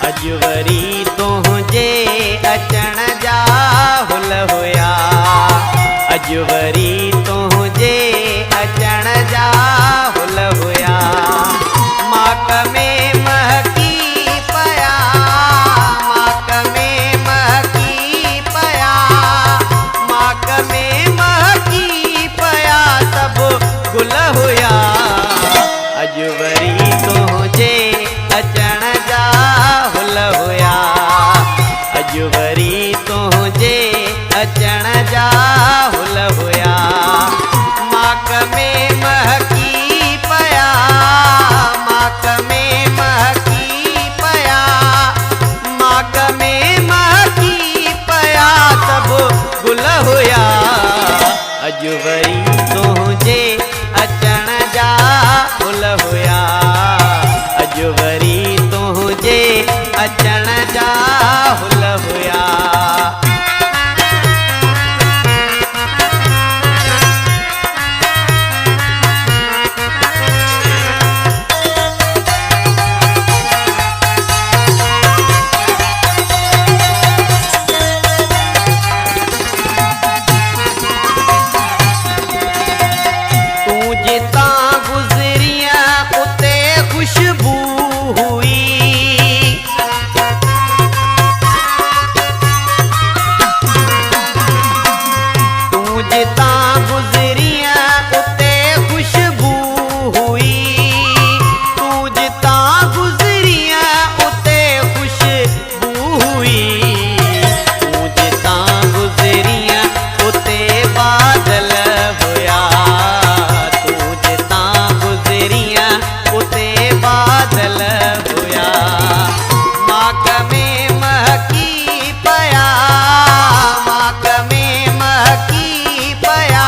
अजवरी तुझे अचण जा हुल हुया। अजवरी तुझे अचण जा हुल हुया। माक में महकी पया, माक में महकी पया, माक में महकी पया सब गुल हुया। अजवरी तुझे अचण जा हुल हुया। अजवरी तुझे अचण जा हुल हुया। माक में महकी पया, माक में महकी पया, माक में महकी पया सब गुल हुया। अजवरी तुझे अचण जा हुल हुया। अजवरी तुझे अचण जा हुल हुया। तू जिता गुजरिया उते खुशबू हुई। तू जिता गुजरिया उते खुशबू हुई। तू जिता गुजरिया उते खुशबू हुई। तू जिता गुजरिया उते बादल होया। तू जिता गुजरिया उते बादल होया। माक में महकी पया, माक में महकी पया,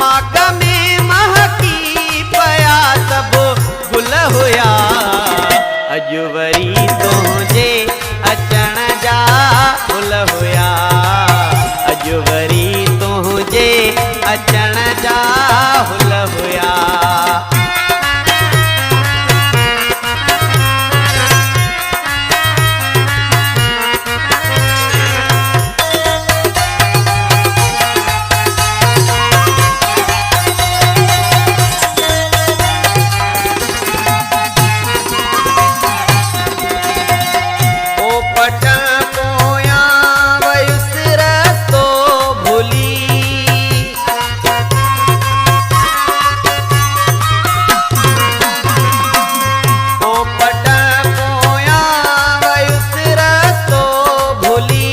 माक में महकी पया सब गुल होया। अजवरी तुझे अचण जा हुल होया। अजवरी तुझे अचण जा हुल होया। पोपट पोया वयुस रस्तो भूली। पोपट पोया वयुस रस्तो भूली।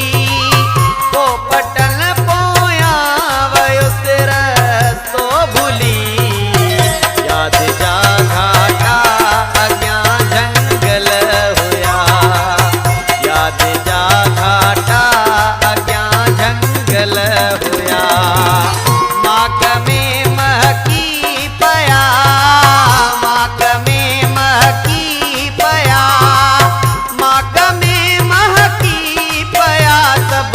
पोपटन पोया वयुस रस्तो भूली। याद जा घाटा अग्यां जंगल होया। याद जा घाटा अग्यां जंगल होया। माक में महकी पया, माक में महकी पया, माक में महकी पया सब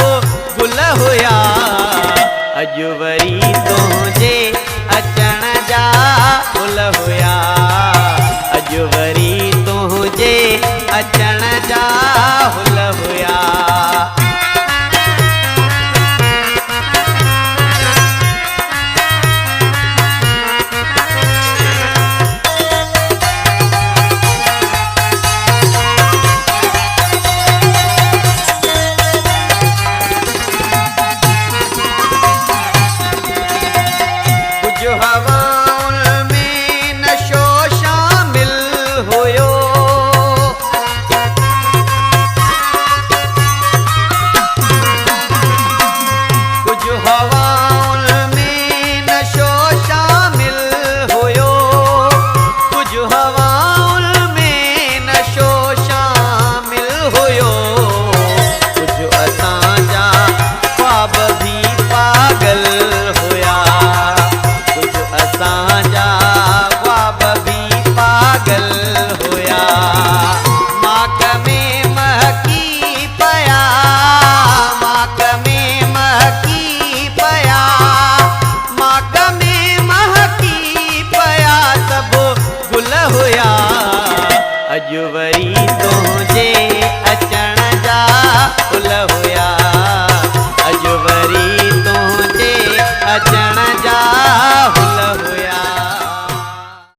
गुल होया। अजवरी तुझे अचण जा हुल होया। अजवरी तुझे अचण जा